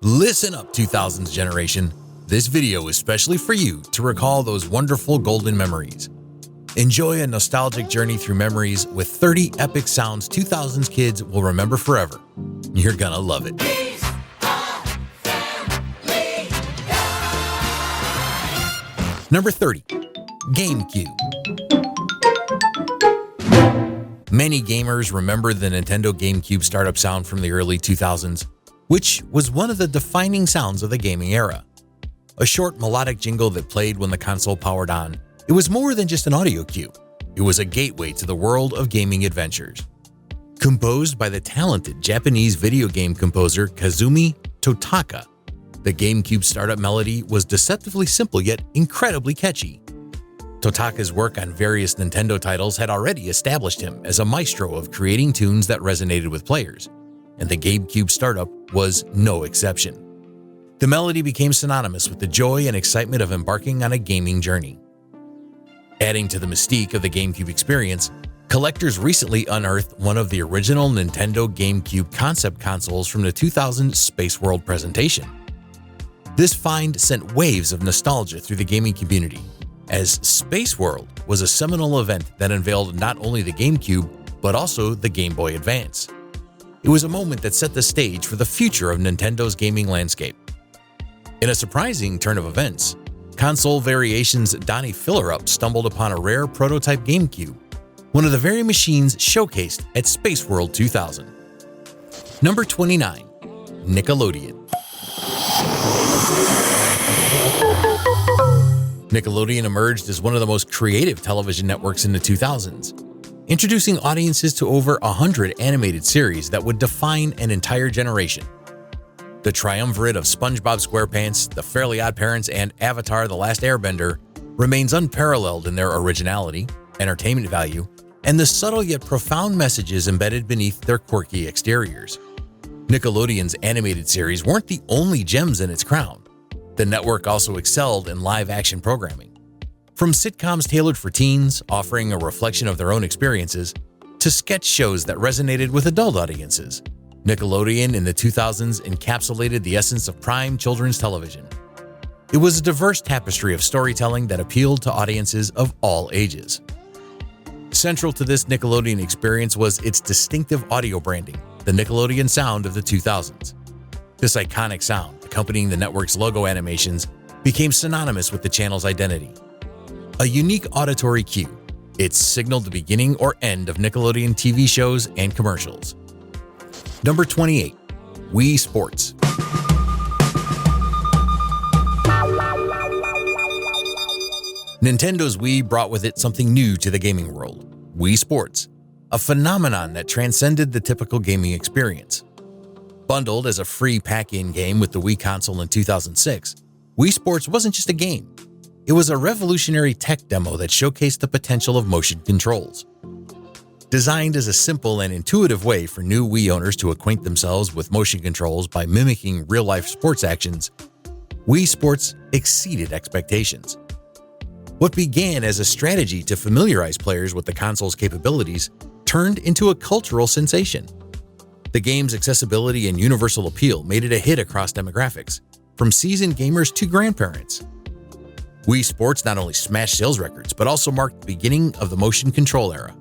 Listen up, 2000s generation. This video is specially for you to recall those wonderful golden memories. Enjoy a nostalgic journey through memories with 30 epic sounds 2000s kids will remember forever. You're gonna love it. Number 30. GameCube. Many gamers remember the Nintendo GameCube startup sound from the early 2000s, which was one of the defining sounds of the gaming era. A short melodic jingle that played when the console powered on, it was more than just an audio cue. It was a gateway to the world of gaming adventures. Composed by the talented Japanese video game composer Kazumi Totaka, the GameCube startup melody was deceptively simple yet incredibly catchy. Totaka's work on various Nintendo titles had already established him as a maestro of creating tunes that resonated with players, and the GameCube startup was no exception. The melody became synonymous with the joy and excitement of embarking on a gaming journey. Adding to the mystique of the GameCube experience, collectors recently unearthed one of the original Nintendo GameCube concept consoles from the 2000 Space World presentation. This find sent waves of nostalgia through the gaming community, as Space World was a seminal event that unveiled not only the GameCube, but also the Game Boy Advance. It was a moment that set the stage for the future of Nintendo's gaming landscape. In a surprising turn of events, console variations Donnie Fillerup stumbled upon a rare prototype GameCube, one of the very machines showcased at Space World 2000. Number 29. Nickelodeon. Nickelodeon emerged as one of the most creative television networks in the 2000s, introducing audiences to over 100 animated series that would define an entire generation. The triumvirate of SpongeBob SquarePants, The Fairly OddParents, and Avatar: The Last Airbender remains unparalleled in their originality, entertainment value, and the subtle yet profound messages embedded beneath their quirky exteriors. Nickelodeon's animated series weren't the only gems in its crown. The network also excelled in live-action programming. From sitcoms tailored for teens, offering a reflection of their own experiences, to sketch shows that resonated with adult audiences, Nickelodeon in the 2000s encapsulated the essence of prime children's television. It was a diverse tapestry of storytelling that appealed to audiences of all ages. Central to this Nickelodeon experience was its distinctive audio branding, the Nickelodeon sound of the 2000s. This iconic sound, accompanying the network's logo animations, became synonymous with the channel's identity. A unique auditory cue, it signaled the beginning or end of Nickelodeon TV shows and commercials. Number 28. Wii Sports. Nintendo's Wii brought with it something new to the gaming world: Wii Sports, a phenomenon that transcended the typical gaming experience. Bundled as a free pack-in game with the Wii console in 2006, Wii Sports wasn't just a game. It was a revolutionary tech demo that showcased the potential of motion controls. Designed as a simple and intuitive way for new Wii owners to acquaint themselves with motion controls by mimicking real-life sports actions, Wii Sports exceeded expectations. What began as a strategy to familiarize players with the console's capabilities turned into a cultural sensation. The game's accessibility and universal appeal made it a hit across demographics, from seasoned gamers to grandparents. Wii Sports not only smashed sales records, but also marked the beginning of the motion control era.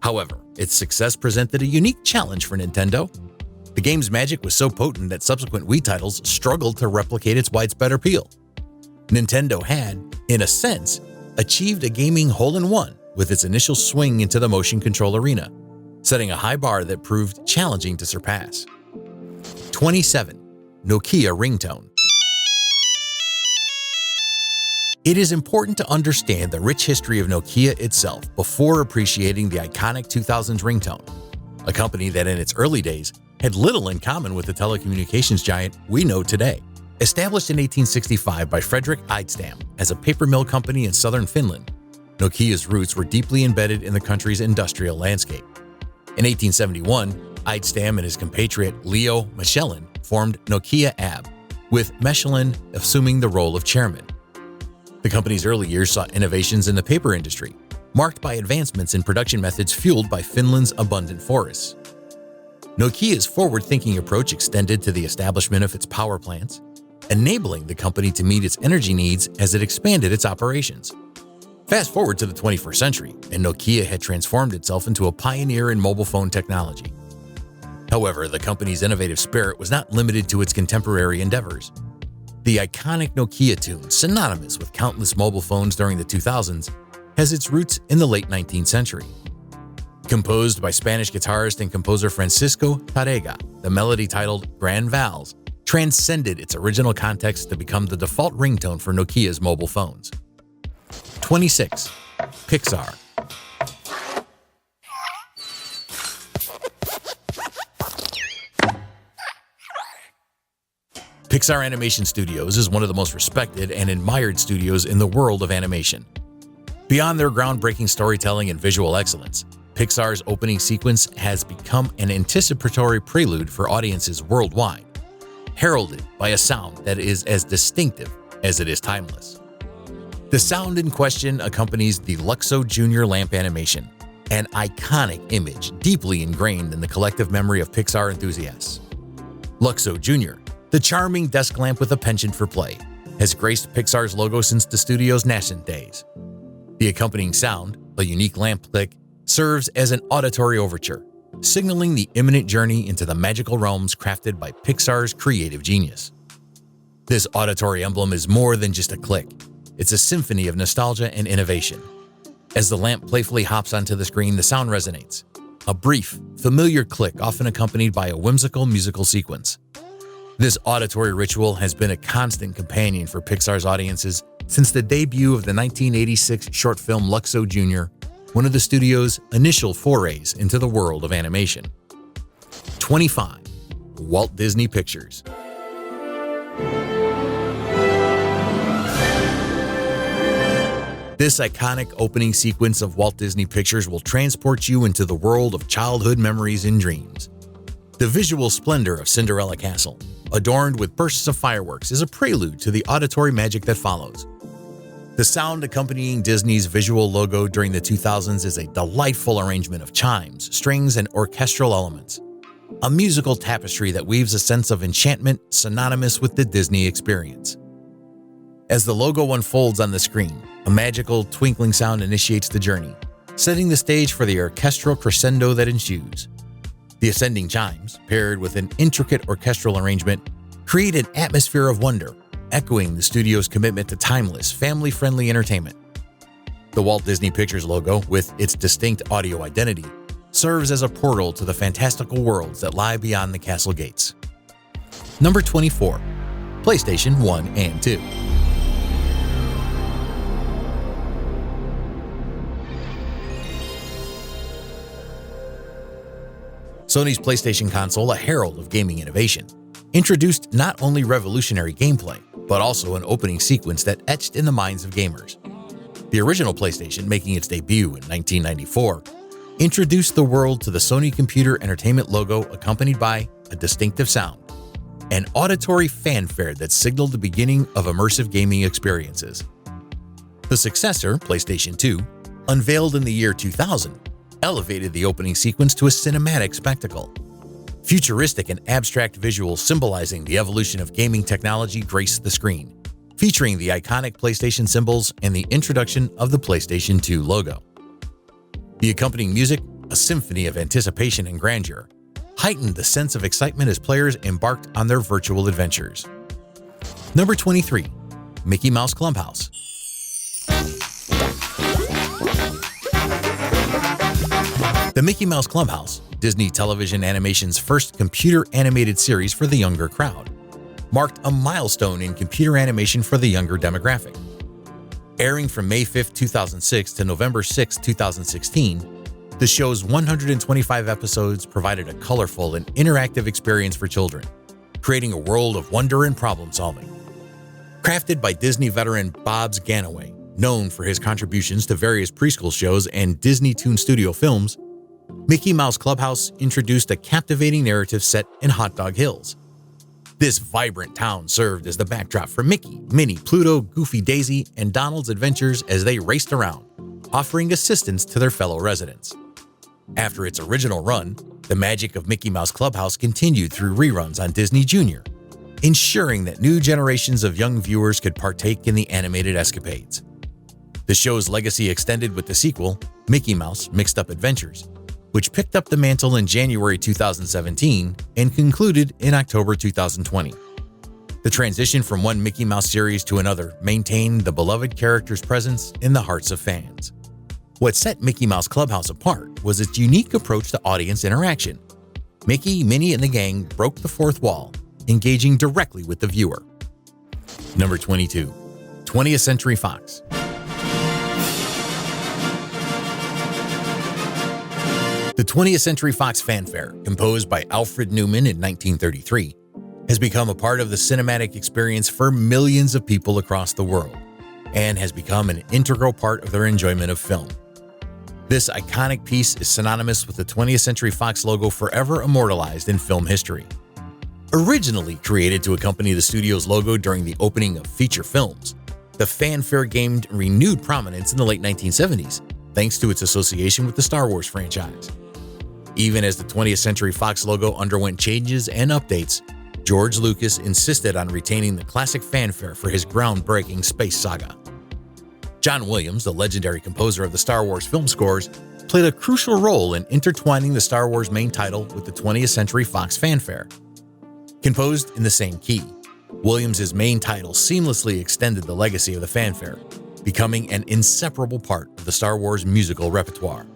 However, its success presented a unique challenge for Nintendo. The game's magic was so potent that subsequent Wii titles struggled to replicate its widespread appeal. Nintendo had, in a sense, achieved a gaming hole-in-one with its initial swing into the motion control arena, setting a high bar that proved challenging to surpass. 27. Nokia ringtone. It is important to understand the rich history of Nokia itself before appreciating the iconic 2000s ringtone, a company that in its early days had little in common with the telecommunications giant we know today. Established in 1865 by Fredrik Idestam as a paper mill company in southern Finland, Nokia's roots were deeply embedded in the country's industrial landscape. In 1871, Idestam and his compatriot Leo Mechelin formed Nokia AB, with Mechelin assuming the role of chairman. The company's early years saw innovations in the paper industry, marked by advancements in production methods fueled by Finland's abundant forests. Nokia's forward-thinking approach extended to the establishment of its power plants, enabling the company to meet its energy needs as it expanded its operations. Fast forward to the 21st century, and Nokia had transformed itself into a pioneer in mobile phone technology. However, the company's innovative spirit was not limited to its contemporary endeavors. The iconic Nokia tune, synonymous with countless mobile phones during the 2000s, has its roots in the late 19th century. Composed by Spanish guitarist and composer Francisco Tárrega, the melody titled Grand Vals transcended its original context to become the default ringtone for Nokia's mobile phones. 26. Pixar. Pixar Animation Studios is one of the most respected and admired studios in the world of animation. Beyond their groundbreaking storytelling and visual excellence, Pixar's opening sequence has become an anticipatory prelude for audiences worldwide, heralded by a sound that is as distinctive as it is timeless. The sound in question accompanies the Luxo Jr. lamp animation, an iconic image deeply ingrained in the collective memory of Pixar enthusiasts. Luxo Jr., the charming desk lamp with a penchant for play, has graced Pixar's logo since the studio's nascent days. The accompanying sound, a unique lamp click, serves as an auditory overture, signaling the imminent journey into the magical realms crafted by Pixar's creative genius. This auditory emblem is more than just a click. It's a symphony of nostalgia and innovation. As the lamp playfully hops onto the screen, the sound resonates. A brief, familiar click often accompanied by a whimsical musical sequence. This auditory ritual has been a constant companion for Pixar's audiences since the debut of the 1986 short film Luxo Jr., one of the studio's initial forays into the world of animation. 25. Walt Disney Pictures. This iconic opening sequence of Walt Disney Pictures will transport you into the world of childhood memories and dreams. The visual splendor of Cinderella Castle, adorned with bursts of fireworks, is a prelude to the auditory magic that follows. The sound accompanying Disney's visual logo during the 2000s is a delightful arrangement of chimes, strings, and orchestral elements, a musical tapestry that weaves a sense of enchantment synonymous with the Disney experience. As the logo unfolds on the screen, a magical, twinkling sound initiates the journey, setting the stage for the orchestral crescendo that ensues. The ascending chimes, paired with an intricate orchestral arrangement, create an atmosphere of wonder, echoing the studio's commitment to timeless, family-friendly entertainment. The Walt Disney Pictures logo, with its distinct audio identity, serves as a portal to the fantastical worlds that lie beyond the castle gates. Number 24. PlayStation 1 and 2. Sony's PlayStation console, a herald of gaming innovation, introduced not only revolutionary gameplay, but also an opening sequence that etched in the minds of gamers. The original PlayStation, making its debut in 1994, introduced the world to the Sony Computer Entertainment logo accompanied by a distinctive sound, an auditory fanfare that signaled the beginning of immersive gaming experiences. The successor, PlayStation 2, unveiled in the year 2000, elevated the opening sequence to a cinematic spectacle. Futuristic and abstract visuals symbolizing the evolution of gaming technology graced the screen, featuring the iconic PlayStation symbols and the introduction of the PlayStation 2 logo. The accompanying music, a symphony of anticipation and grandeur, heightened the sense of excitement as players embarked on their virtual adventures. Number 23. Mickey Mouse Clubhouse. The Mickey Mouse Clubhouse, Disney Television Animation's first computer-animated series for the younger crowd, marked a milestone in computer animation for the younger demographic. Airing from May 5, 2006 to November 6, 2016, the show's 125 episodes provided a colorful and interactive experience for children, creating a world of wonder and problem-solving. Crafted by Disney veteran Bobs Ganaway, known for his contributions to various preschool shows and Disney Toon Studio films, Mickey Mouse Clubhouse introduced a captivating narrative set in Hot Dog Hills. This vibrant town served as the backdrop for Mickey, Minnie, Pluto, Goofy, Daisy, and Donald's adventures as they raced around, offering assistance to their fellow residents. After its original run, the magic of Mickey Mouse Clubhouse continued through reruns on Disney Junior, ensuring that new generations of young viewers could partake in the animated escapades. The show's legacy extended with the sequel, Mickey Mouse Mixed Up Adventures, which picked up the mantle in January 2017 and concluded in October 2020. The transition from one Mickey Mouse series to another maintained the beloved character's presence in the hearts of fans. What set Mickey Mouse Clubhouse apart was its unique approach to audience interaction. Mickey, Minnie, and the gang broke the fourth wall, engaging directly with the viewer. Number 22. 20th Century Fox. The 20th Century Fox fanfare, composed by Alfred Newman in 1933, has become a part of the cinematic experience for millions of people across the world and has become an integral part of their enjoyment of film. This iconic piece is synonymous with the 20th Century Fox logo forever immortalized in film history. Originally created to accompany the studio's logo during the opening of feature films, the fanfare gained renewed prominence in the late 1970s thanks to its association with the Star Wars franchise. Even as the 20th Century Fox logo underwent changes and updates, George Lucas insisted on retaining the classic fanfare for his groundbreaking space saga. John Williams, the legendary composer of the Star Wars film scores, played a crucial role in intertwining the Star Wars main title with the 20th Century Fox fanfare. Composed in the same key, Williams' main title seamlessly extended the legacy of the fanfare, becoming an inseparable part of the Star Wars musical repertoire.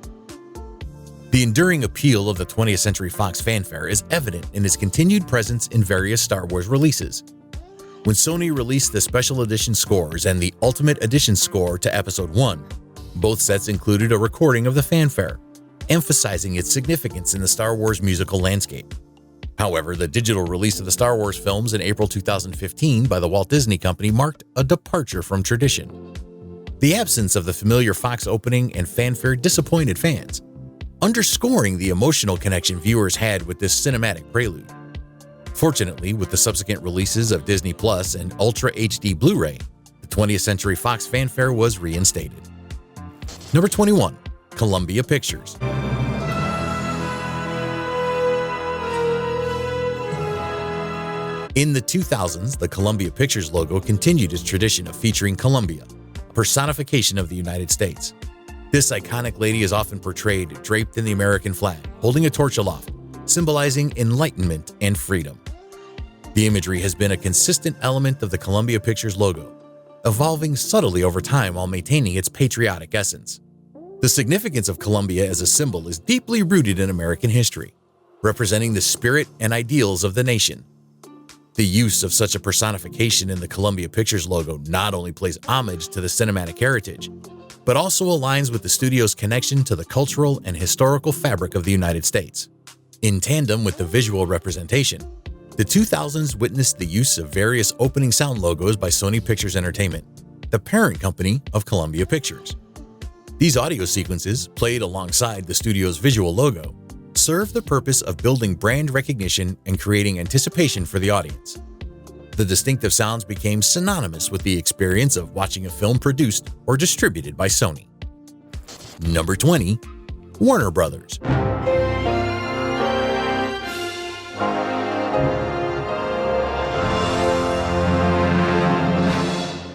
The enduring appeal of the 20th Century Fox fanfare is evident in its continued presence in various Star Wars releases. When Sony released the Special Edition scores and the Ultimate Edition score to Episode 1, both sets included a recording of the fanfare, emphasizing its significance in the Star Wars musical landscape. However, the digital release of the Star Wars films in April 2015 by the Walt Disney Company marked a departure from tradition. The absence of the familiar Fox opening and fanfare disappointed fans, underscoring the emotional connection viewers had with this cinematic prelude. Fortunately, with the subsequent releases of Disney Plus and Ultra HD Blu-ray, the 20th Century Fox fanfare was reinstated. Number 21. Columbia Pictures. In the 2000s, the Columbia Pictures logo continued its tradition of featuring Columbia, a personification of the United States. This iconic lady is often portrayed draped in the American flag, holding a torch aloft, symbolizing enlightenment and freedom. The imagery has been a consistent element of the Columbia Pictures logo, evolving subtly over time while maintaining its patriotic essence. The significance of Columbia as a symbol is deeply rooted in American history, representing the spirit and ideals of the nation. The use of such a personification in the Columbia Pictures logo not only pays homage to the cinematic heritage, but also aligns with the studio's connection to the cultural and historical fabric of the United States. In tandem with the visual representation, the 2000s witnessed the use of various opening sound logos by Sony Pictures Entertainment, the parent company of Columbia Pictures. These audio sequences, played alongside the studio's visual logo, serve the purpose of building brand recognition and creating anticipation for the audience. The distinctive sounds became synonymous with the experience of watching a film produced or distributed by Sony. Number 20. Warner Brothers.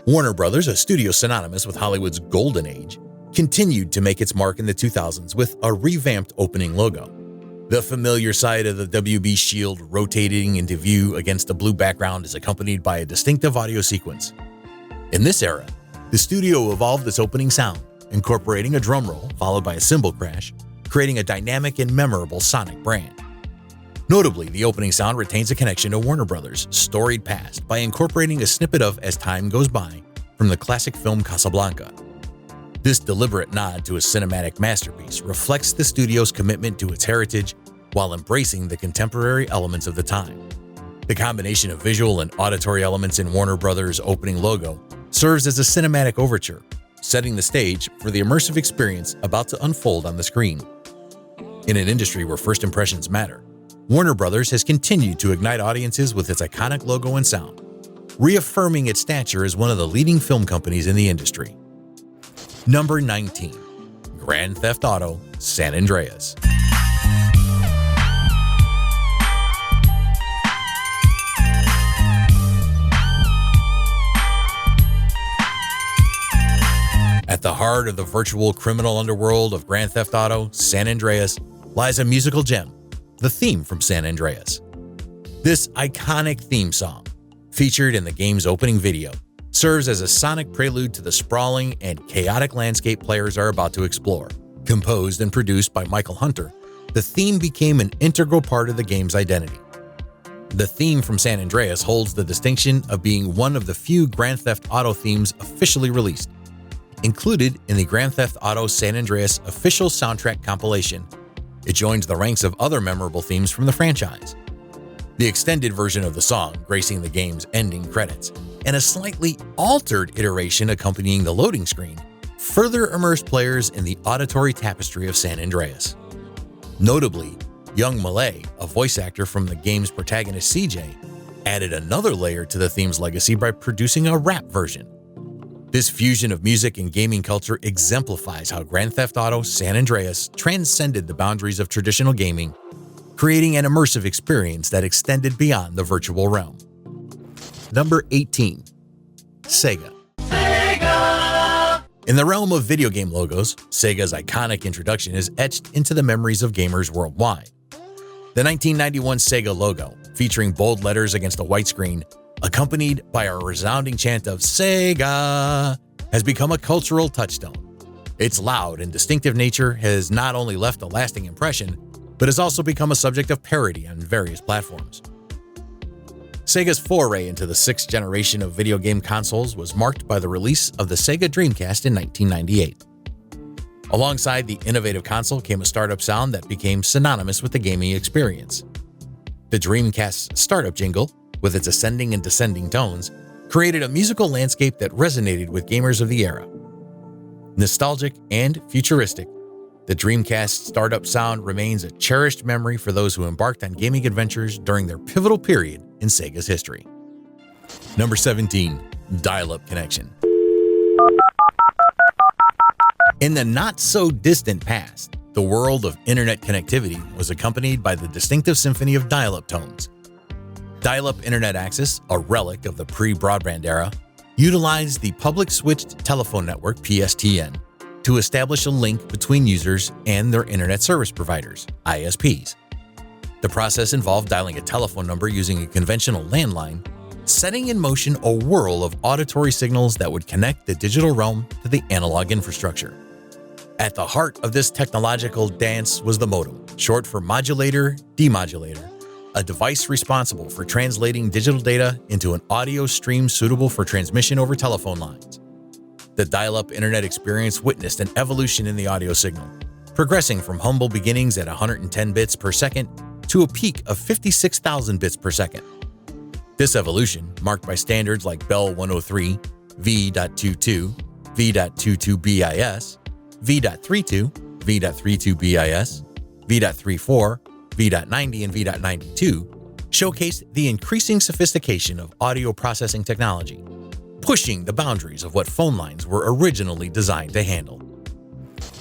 Warner Brothers, a studio synonymous with Hollywood's golden age, continued to make its mark in the 2000s with a revamped opening logo. The familiar sight of the WB shield rotating into view against a blue background is accompanied by a distinctive audio sequence. In this era, the studio evolved its opening sound, incorporating a drum roll followed by a cymbal crash, creating a dynamic and memorable sonic brand. Notably, the opening sound retains a connection to Warner Brothers' storied past by incorporating a snippet of As Time Goes By from the classic film Casablanca. This deliberate nod to a cinematic masterpiece reflects the studio's commitment to its heritage while embracing the contemporary elements of the time. The combination of visual and auditory elements in Warner Brothers' opening logo serves as a cinematic overture, setting the stage for the immersive experience about to unfold on the screen. In an industry where first impressions matter, Warner Brothers has continued to ignite audiences with its iconic logo and sound, reaffirming its stature as one of the leading film companies in the industry. Number 19. Grand Theft Auto San Andreas. At the heart of the virtual criminal underworld of Grand Theft Auto San Andreas lies a musical gem, the theme from San Andreas. This iconic theme song, featured in the game's opening video, serves as a sonic prelude to the sprawling and chaotic landscape players are about to explore. Composed and produced by Michael Hunter, the theme became an integral part of the game's identity. The theme from San Andreas holds the distinction of being one of the few Grand Theft Auto themes officially released. Included in the Grand Theft Auto San Andreas official soundtrack compilation, it joins the ranks of other memorable themes from the franchise. The extended version of the song, gracing the game's ending credits, and a slightly altered iteration accompanying the loading screen, further immersed players in the auditory tapestry of San Andreas. Notably, young Malay, a voice actor from the game's protagonist CJ, added another layer to the theme's legacy by producing a rap version. This fusion of music and gaming culture exemplifies how Grand Theft Auto San Andreas transcended the boundaries of traditional gaming, creating an immersive experience that extended beyond the virtual realm. Number 18. Sega. In the realm of video game logos, Sega's iconic introduction is etched into the memories of gamers worldwide. The 1991 Sega logo, featuring bold letters against a white screen, accompanied by a resounding chant of Sega, has become a cultural touchstone. Its loud and distinctive nature has not only left a lasting impression, but has also become a subject of parody on various platforms. Sega's foray into the sixth generation of video game consoles was marked by the release of the Sega Dreamcast in 1998. Alongside the innovative console came a startup sound that became synonymous with the gaming experience. The Dreamcast's startup jingle, with its ascending and descending tones, created a musical landscape that resonated with gamers of the era. Nostalgic and futuristic, the Dreamcast's startup sound remains a cherished memory for those who embarked on gaming adventures during their pivotal period in Sega's history. Number 17. Dial-up connection. In the not-so-distant past, the world of internet connectivity was accompanied by the distinctive symphony of dial-up tones. Dial-up internet access, a relic of the pre-broadband era, utilized the public switched telephone network PSTN to establish a link between users and their internet service providers, ISPs. The process involved dialing a telephone number using a conventional landline, setting in motion a whirl of auditory signals that would connect the digital realm to the analog infrastructure. At the heart of this technological dance was the modem, short for modulator-demodulator, a device responsible for translating digital data into an audio stream suitable for transmission over telephone lines. The dial-up internet experience witnessed an evolution in the audio signal, progressing from humble beginnings at 110 bits per second to a peak of 56,000 bits per second. This evolution, marked by standards like Bell 103, V.22, V.22BIS, V.32, V.32BIS, V.34, V.90, and V.92, showcased the increasing sophistication of audio processing technology, pushing the boundaries of what phone lines were originally designed to handle.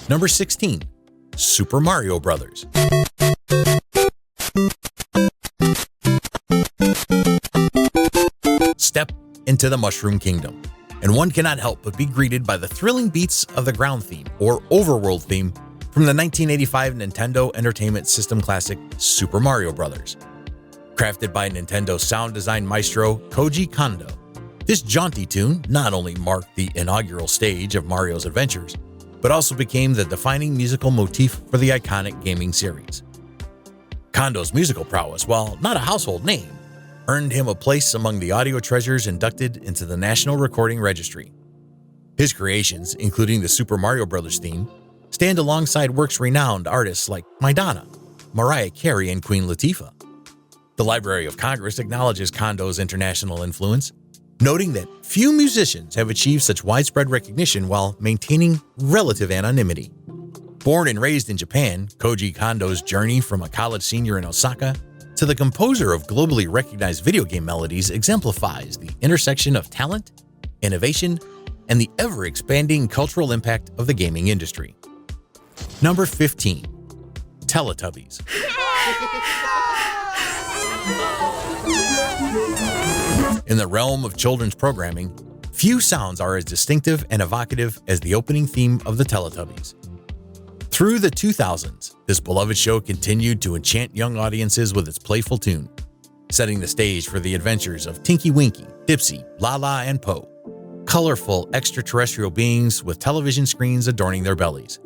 Number 16. Super Mario Bros. Step into the Mushroom Kingdom, and one cannot help but be greeted by the thrilling beats of the ground theme, or overworld theme, from the 1985 Nintendo Entertainment System classic Super Mario Bros. Crafted by Nintendo sound design maestro Koji Kondo, this jaunty tune not only marked the inaugural stage of Mario's adventures, but also became the defining musical motif for the iconic gaming series. Kondo's musical prowess, while not a household name, earned him a place among the audio treasures inducted into the National Recording Registry. His creations, including the Super Mario Bros. Theme, stand alongside works renowned artists like Madonna, Mariah Carey, and Queen Latifah. The Library of Congress acknowledges Kondo's international influence, noting that few musicians have achieved such widespread recognition while maintaining relative anonymity. Born and raised in Japan, Koji Kondo's journey from a college senior in Osaka to the composer of globally recognized video game melodies exemplifies the intersection of talent, innovation, and the ever-expanding cultural impact of the gaming industry. Number 15. Teletubbies. In the realm of children's programming, few sounds are as distinctive and evocative as the opening theme of the Teletubbies. Through the 2000s, this beloved show continued to enchant young audiences with its playful tune, setting the stage for the adventures of Tinky Winky, Dipsy, Laa-Laa, and Po, colorful extraterrestrial beings with television screens adorning their bellies.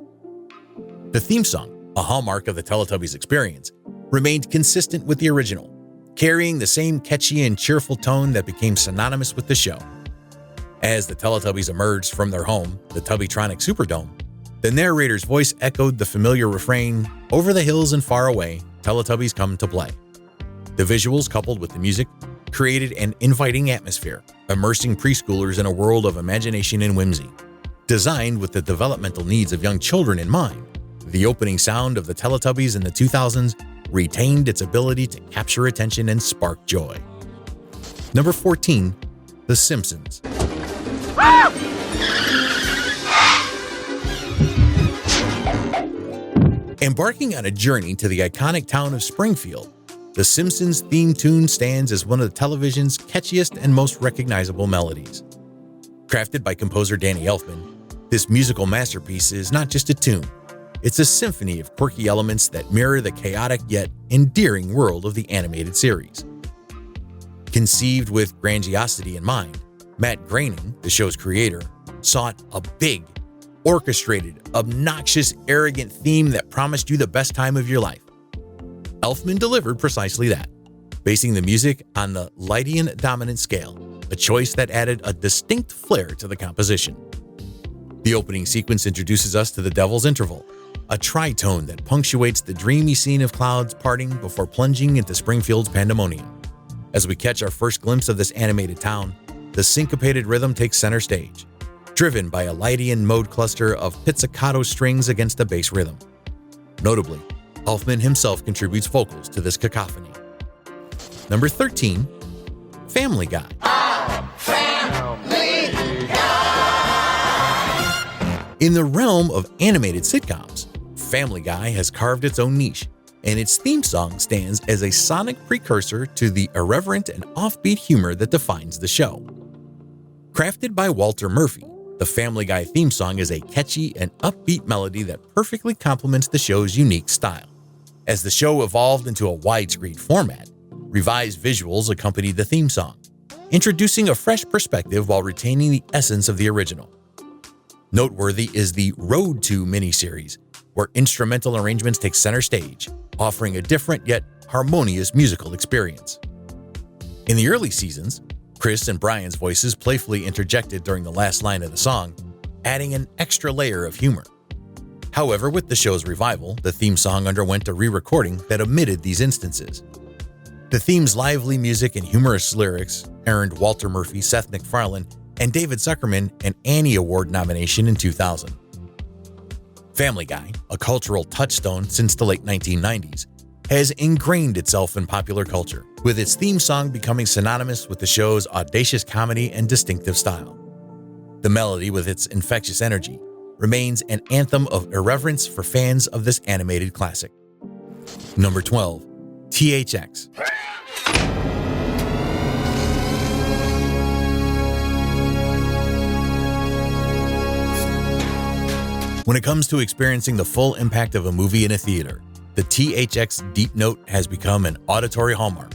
The theme song, a hallmark of the Teletubbies experience, remained consistent with the original, carrying the same catchy and cheerful tone that became synonymous with the show. As the Teletubbies emerged from their home, the Tubbytronic Superdome, the narrator's voice echoed the familiar refrain, "Over the hills and far away, Teletubbies come to play." The visuals, coupled with the music, created an inviting atmosphere, immersing preschoolers in a world of imagination and whimsy. Designed with the developmental needs of young children in mind, the opening sound of the Teletubbies in the 2000s retained its ability to capture attention and spark joy. Number 14. The Simpsons. Embarking on a journey to the iconic town of Springfield, the Simpsons theme tune stands as one of the television's catchiest and most recognizable melodies. Crafted by composer Danny Elfman, this musical masterpiece is not just a tune, it's a symphony of quirky elements that mirror the chaotic yet endearing world of the animated series. Conceived with grandiosity in mind, Matt Groening, the show's creator, sought a big, orchestrated, obnoxious, arrogant theme that promised you the best time of your life. Elfman delivered precisely that, basing the music on the Lydian dominant scale, a choice that added a distinct flair to the composition. The opening sequence introduces us to the Devil's Interval, a tritone that punctuates the dreamy scene of clouds parting before plunging into Springfield's pandemonium. As we catch our first glimpse of this animated town, the syncopated rhythm takes center stage, driven by a Lydian mode cluster of pizzicato strings against a bass rhythm. Notably, Elfman himself contributes vocals to this cacophony. Number 13. Family Guy. In the realm of animated sitcoms, Family Guy has carved its own niche, and its theme song stands as a sonic precursor to the irreverent and offbeat humor that defines the show. Crafted by Walter Murphy, the Family Guy theme song is a catchy and upbeat melody that perfectly complements the show's unique style. As the show evolved into a widescreen format, revised visuals accompanied the theme song, introducing a fresh perspective while retaining the essence of the original. Noteworthy is the Road to miniseries, where instrumental arrangements take center stage, offering a different yet harmonious musical experience. In the early seasons, Chris and Brian's voices playfully interjected during the last line of the song, adding an extra layer of humor. However, with the show's revival, the theme song underwent a re-recording that omitted these instances. The theme's lively music and humorous lyrics earned Walter Murphy, Seth MacFarlane, and David Zuckerman an Annie Award nomination in 2000. Family Guy, a cultural touchstone since the late 1990s, has ingrained itself in popular culture, with its theme song becoming synonymous with the show's audacious comedy and distinctive style. The melody, with its infectious energy, remains an anthem of irreverence for fans of this animated classic. Number 12. THX. When it comes to experiencing the full impact of a movie in a theater, the THX deep note has become an auditory hallmark.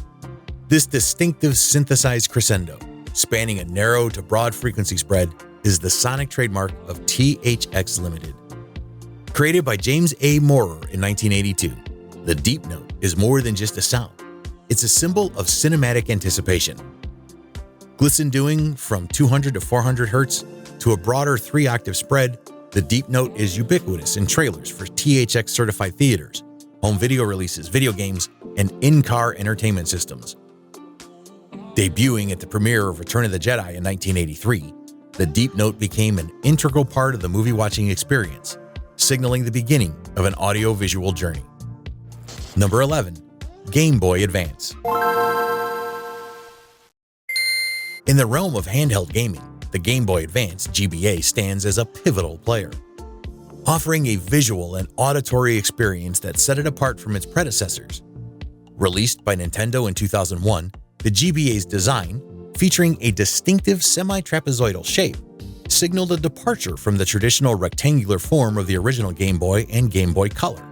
This distinctive synthesized crescendo, spanning a narrow to broad frequency spread, is the sonic trademark of THX Limited. Created by James A. Moorer in 1982, the deep note is more than just a sound. It's a symbol of cinematic anticipation. Glisten-doing from 200 to 400 Hz to a broader 3-octave spread, the deep note is ubiquitous in trailers for THX-certified theaters, home video releases, video games, and in-car entertainment systems. Debuting at the premiere of Return of the Jedi in 1983, the deep note became an integral part of the movie-watching experience, signaling the beginning of an audio-visual journey. Number 11. Game Boy Advance. In the realm of handheld gaming, the Game Boy Advance (GBA) stands as a pivotal player. offering a visual and auditory experience that set it apart from its predecessors. Released by Nintendo in 2001, the GBA's design, featuring a distinctive semi-trapezoidal shape, signaled a departure from the traditional rectangular form of the original Game Boy and Game Boy Color.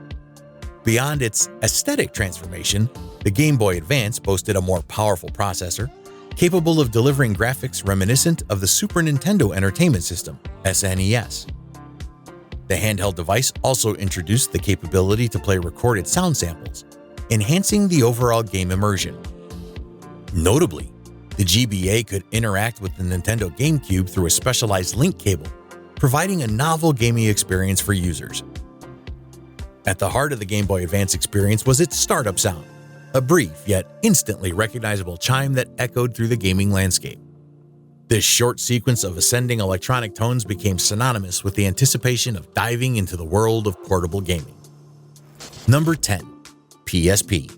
Beyond its aesthetic transformation, the Game Boy Advance boasted a more powerful processor, capable of delivering graphics reminiscent of the Super Nintendo Entertainment System, SNES. The handheld device also introduced the capability to play recorded sound samples, enhancing the overall game immersion. Notably, the GBA could interact with the Nintendo GameCube through a specialized link cable, providing a novel gaming experience for users. At the heart of the Game Boy Advance experience was its startup sound, a brief yet instantly recognizable chime that echoed through the gaming landscape. This short sequence of ascending electronic tones became synonymous with the anticipation of diving into the world of portable gaming. Number 10. PSP.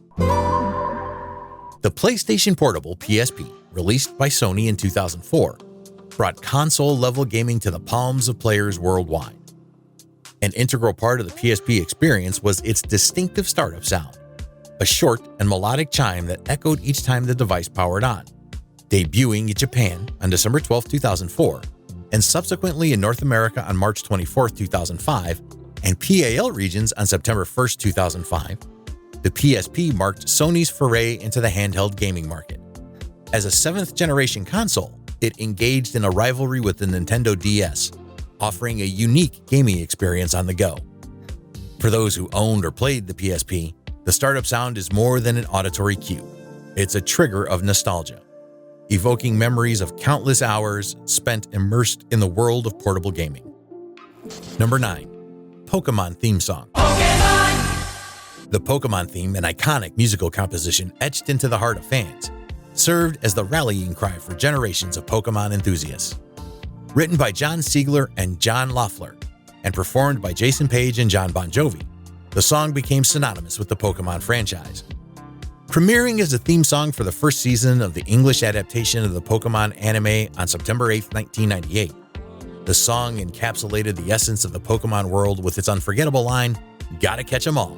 The PlayStation Portable PSP, released by Sony in 2004, brought console-level gaming to the palms of players worldwide. An integral part of the PSP experience was its distinctive startup sound, a short and melodic chime that echoed each time the device powered on. Debuting in Japan on December 12, 2004, and subsequently in North America on March 24, 2005, and PAL regions on September 1, 2005, the PSP marked Sony's foray into the handheld gaming market. As a seventh-generation console, it engaged in a rivalry with the Nintendo DS, offering a unique gaming experience on the go. For those who owned or played the PSP, the startup sound is more than an auditory cue. It's a trigger of nostalgia, evoking memories of countless hours spent immersed in the world of portable gaming. Number 9. Pokémon Theme Song. The Pokémon theme, an iconic musical composition etched into the heart of fans, served as the rallying cry for generations of Pokémon enthusiasts. Written by John Siegler and John Loeffler, and performed by Jason Paige and John Bon Jovi, the song became synonymous with the Pokémon franchise. Premiering as a theme song for the first season of the English adaptation of the Pokémon anime on September 8, 1998, the song encapsulated the essence of the Pokémon world with its unforgettable line, "Gotta catch 'em all."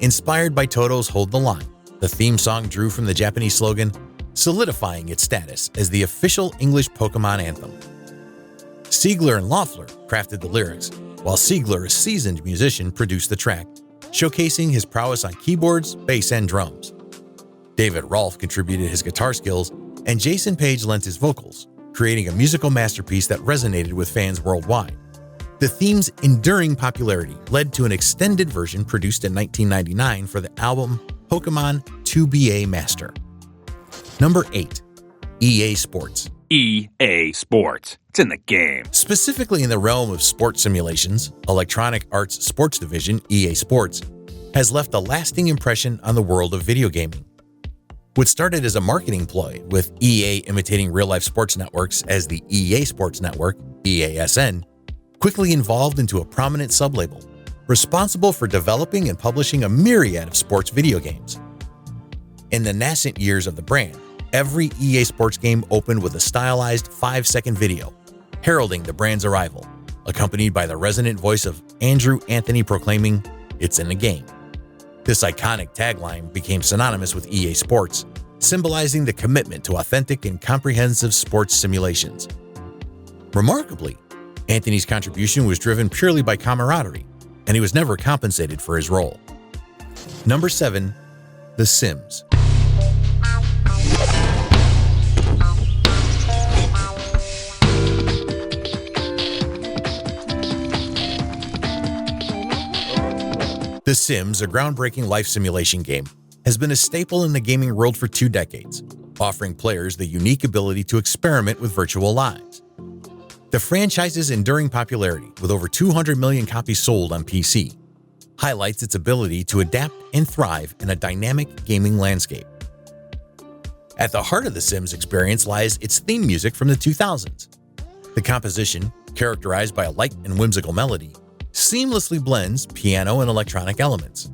Inspired by Toto's Hold the Line, the theme song drew from the Japanese slogan, solidifying its status as the official English Pokémon anthem. Siegler and Loeffler crafted the lyrics, while Siegler, a seasoned musician, produced the track, showcasing his prowess on keyboards, bass, and drums. David Rolfe contributed his guitar skills, and Jason Paige lent his vocals, creating a musical masterpiece that resonated with fans worldwide. The theme's enduring popularity led to an extended version produced in 1999 for the album Pokémon 2BA Master. Number 8. EA Sports. EA Sports. It's in the game. Specifically in the realm of sports simulations, Electronic Arts' sports division, EA Sports, has left a lasting impression on the world of video gaming. What started as a marketing ploy, with EA imitating real-life sports networks as the EA Sports Network, EASN, quickly evolved into a prominent sublabel, responsible for developing and publishing a myriad of sports video games. In the nascent years of the brand, every EA Sports game opened with a stylized 5-second video, heralding the brand's arrival, accompanied by the resonant voice of Andrew Anthony proclaiming, "It's in the game." This iconic tagline became synonymous with EA Sports, symbolizing the commitment to authentic and comprehensive sports simulations. Remarkably, Anthony's contribution was driven purely by camaraderie, and he was never compensated for his role. Number 7. The Sims. The Sims, a groundbreaking life simulation game, has been a staple in the gaming world for 2 decades, offering players the unique ability to experiment with virtual lives. The franchise's enduring popularity, with over 200 million copies sold on PC, highlights its ability to adapt and thrive in a dynamic gaming landscape. At the heart of the Sims experience lies its theme music from the 2000s. The composition, characterized by a light and whimsical melody, seamlessly blends piano and electronic elements.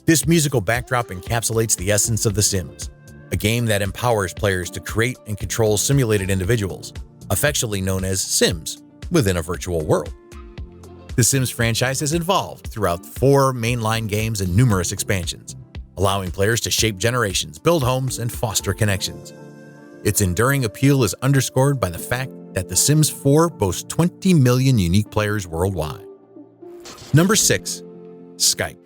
This musical backdrop encapsulates the essence of The Sims, a game that empowers players to create and control simulated individuals, affectionately known as Sims, within a virtual world. The Sims franchise has evolved throughout 4 mainline games and numerous expansions, allowing players to shape generations, build homes, and foster connections. Its enduring appeal is underscored by the fact that The Sims 4 boasts 20 million unique players worldwide. Number 6. Skype.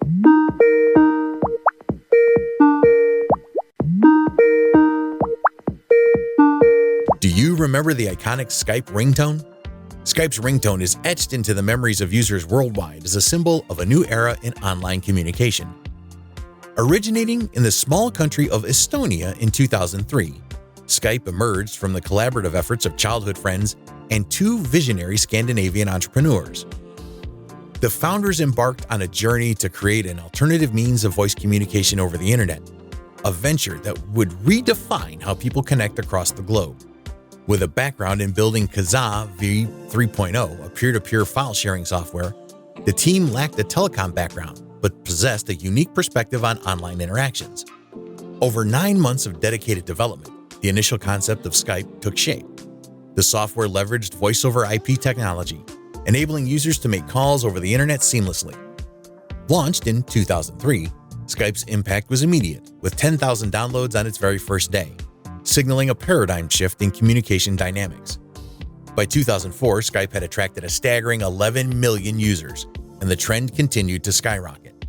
Do you remember the iconic Skype ringtone? Skype's ringtone is etched into the memories of users worldwide as a symbol of a new era in online communication. Originating in the small country of Estonia in 2003, Skype emerged from the collaborative efforts of childhood friends and 2 visionary Scandinavian entrepreneurs. The founders embarked on a journey to create an alternative means of voice communication over the internet, a venture that would redefine how people connect across the globe. With a background in building Kazaa v3.0, a peer-to-peer file-sharing software, the team lacked a telecom background, but possessed a unique perspective on online interactions. Over 9 months of dedicated development, the initial concept of Skype took shape. The software leveraged voice-over IP technology, enabling users to make calls over the internet seamlessly. Launched in 2003, Skype's impact was immediate, with 10,000 downloads on its very first day, signaling a paradigm shift in communication dynamics. By 2004, Skype had attracted a staggering 11 million users, and the trend continued to skyrocket.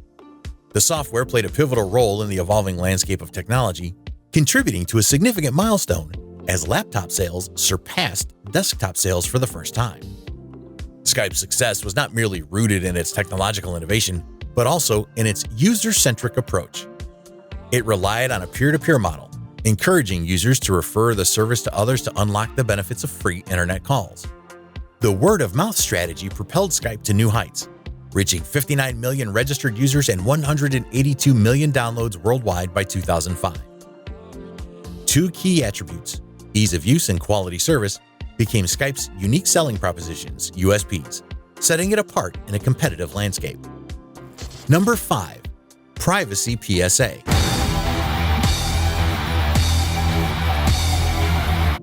The software played a pivotal role in the evolving landscape of technology, contributing to a significant milestone as laptop sales surpassed desktop sales for the first time. Skype's success was not merely rooted in its technological innovation, but also in its user-centric approach. It relied on a peer-to-peer model, encouraging users to refer the service to others to unlock the benefits of free internet calls. The word-of-mouth strategy propelled Skype to new heights, reaching 59 million registered users and 182 million downloads worldwide by 2005. 2 key attributes, ease of use and quality service, became Skype's unique selling propositions, USPs, setting it apart in a competitive landscape. Number 5. Privacy PSA.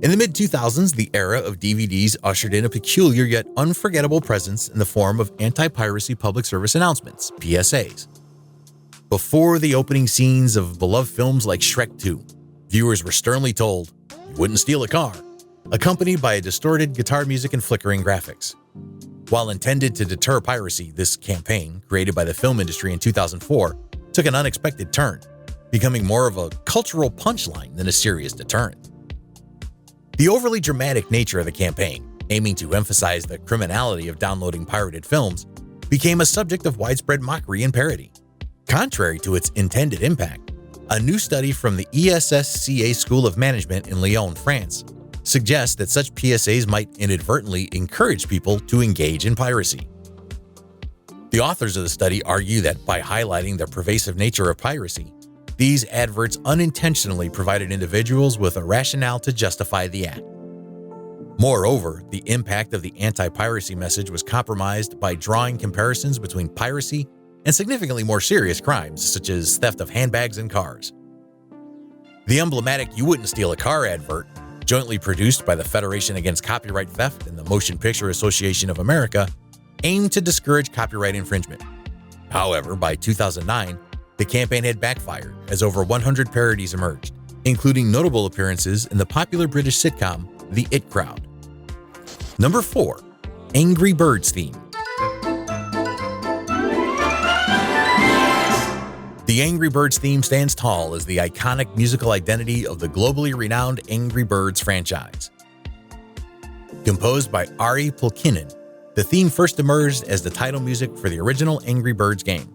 In the mid-2000s, the era of DVDs ushered in a peculiar yet unforgettable presence in the form of anti-piracy public service announcements, PSAs. Before the opening scenes of beloved films like Shrek 2, viewers were sternly told, "You wouldn't steal a car," accompanied by a distorted guitar music and flickering graphics. While intended to deter piracy, this campaign, created by the film industry in 2004, took an unexpected turn, becoming more of a cultural punchline than a serious deterrent. The overly dramatic nature of the campaign, aiming to emphasize the criminality of downloading pirated films, became a subject of widespread mockery and parody. Contrary to its intended impact, a new study from the ESSCA School of Management in Lyon, France, suggests that such PSAs might inadvertently encourage people to engage in piracy. The authors of the study argue that by highlighting the pervasive nature of piracy, these adverts unintentionally provided individuals with a rationale to justify the act. Moreover, the impact of the anti-piracy message was compromised by drawing comparisons between piracy and significantly more serious crimes, such as theft of handbags and cars. The emblematic "You Wouldn't Steal a Car" advert, jointly produced by the Federation Against Copyright Theft and the Motion Picture Association of America, aimed to discourage copyright infringement. However, by 2009, the campaign had backfired as over 100 parodies emerged, including notable appearances in the popular British sitcom The It Crowd. Number 4. Angry Birds theme. The Angry Birds theme stands tall as the iconic musical identity of the globally renowned Angry Birds franchise. Composed by Ari Pulkkinen, the theme first emerged as the title music for the original Angry Birds game.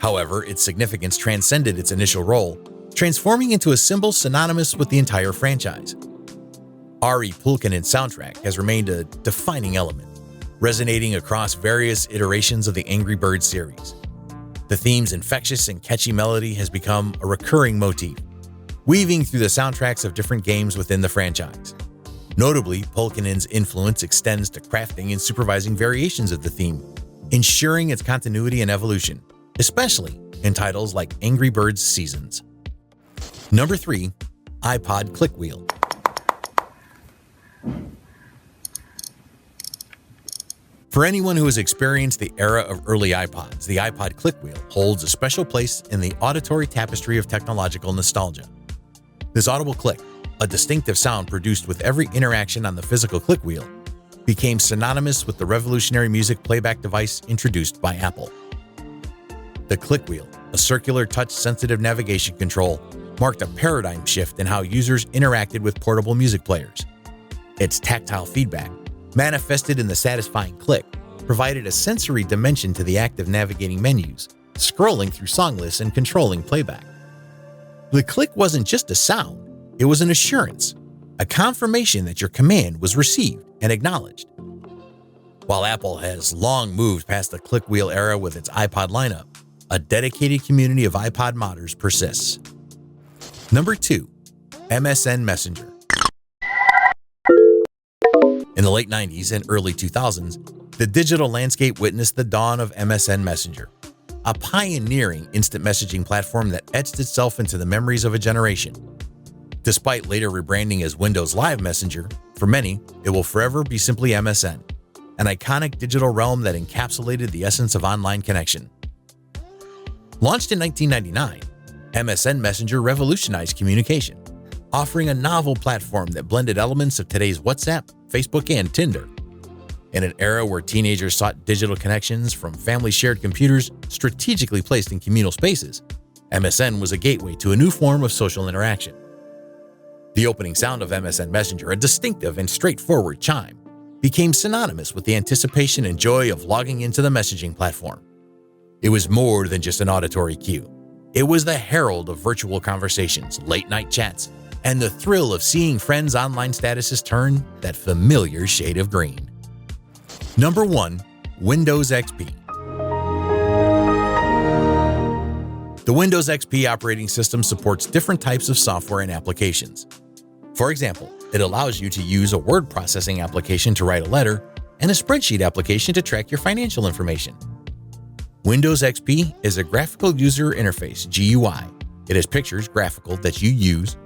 However, its significance transcended its initial role, transforming into a symbol synonymous with the entire franchise. Ari Pulkkinen's soundtrack has remained a defining element, resonating across various iterations of the Angry Birds series. The theme's infectious and catchy melody has become a recurring motif, weaving through the soundtracks of different games within the franchise. Notably, Pulkkinen's influence extends to crafting and supervising variations of the theme, ensuring its continuity and evolution, especially in titles like Angry Birds Seasons. Number 3. iPod Click Wheel. For anyone who has experienced the era of early iPods, the iPod click wheel holds a special place in the auditory tapestry of technological nostalgia. This audible click, a distinctive sound produced with every interaction on the physical click wheel, became synonymous with the revolutionary music playback device introduced by Apple. The click wheel, a circular touch-sensitive navigation control, marked a paradigm shift in how users interacted with portable music players. Its tactile feedback, manifested in the satisfying click, provided a sensory dimension to the act of navigating menus, scrolling through song lists, and controlling playback. The click wasn't just a sound, it was an assurance, a confirmation that your command was received and acknowledged. While Apple has long moved past the click wheel era with its iPod lineup, a dedicated community of iPod modders persists. Number 2. MSN Messenger. In the late 90s and early 2000s, the digital landscape witnessed the dawn of MSN Messenger, a pioneering instant messaging platform that etched itself into the memories of a generation. Despite later rebranding as Windows Live Messenger, for many, it will forever be simply MSN, an iconic digital realm that encapsulated the essence of online connection. Launched in 1999, MSN Messenger revolutionized communication, offering a novel platform that blended elements of today's WhatsApp, Facebook, and Tinder. In an era where teenagers sought digital connections from family-shared computers strategically placed in communal spaces, MSN was a gateway to a new form of social interaction. The opening sound of MSN Messenger, a distinctive and straightforward chime, became synonymous with the anticipation and joy of logging into the messaging platform. It was more than just an auditory cue. It was the herald of virtual conversations, late-night chats, and the thrill of seeing friends' online statuses turn that familiar shade of green. Number 1. Windows XP. The Windows XP operating system supports different types of software and applications. For example, it allows you to use a word processing application to write a letter and a spreadsheet application to track your financial information. Windows XP is a graphical user interface, GUI. It has pictures, graphical, that you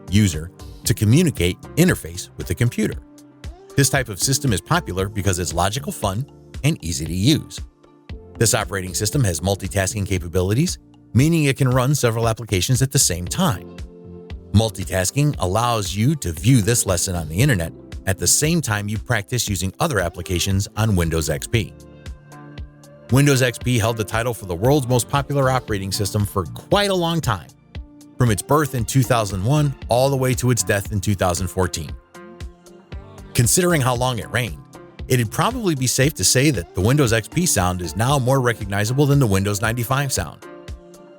user, to communicate, interface with the computer. This type of system is popular because it's logical, fun, and easy to use. This operating system has multitasking capabilities, meaning it can run several applications at the same time. Multitasking allows you to view this lesson on the internet at the same time you practice using other applications on Windows XP. Windows XP held the title for the world's most popular operating system for quite a long time, from its birth in 2001 all the way to its death in 2014. Considering how long it reigned, it'd probably be safe to say that the Windows XP sound is now more recognizable than the Windows 95 sound.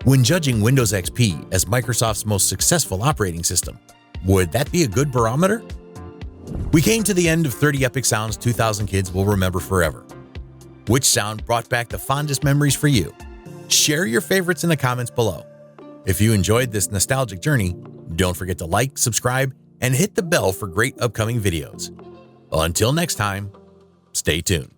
When judging Windows XP as Microsoft's most successful operating system, would that be a good barometer? We came to the end of 30 epic sounds 2000 kids will remember forever. Which sound brought back the fondest memories for you? Share your favorites in the comments below. If you enjoyed this nostalgic journey, don't forget to like, subscribe, and hit the bell for great upcoming videos. Until next time, stay tuned.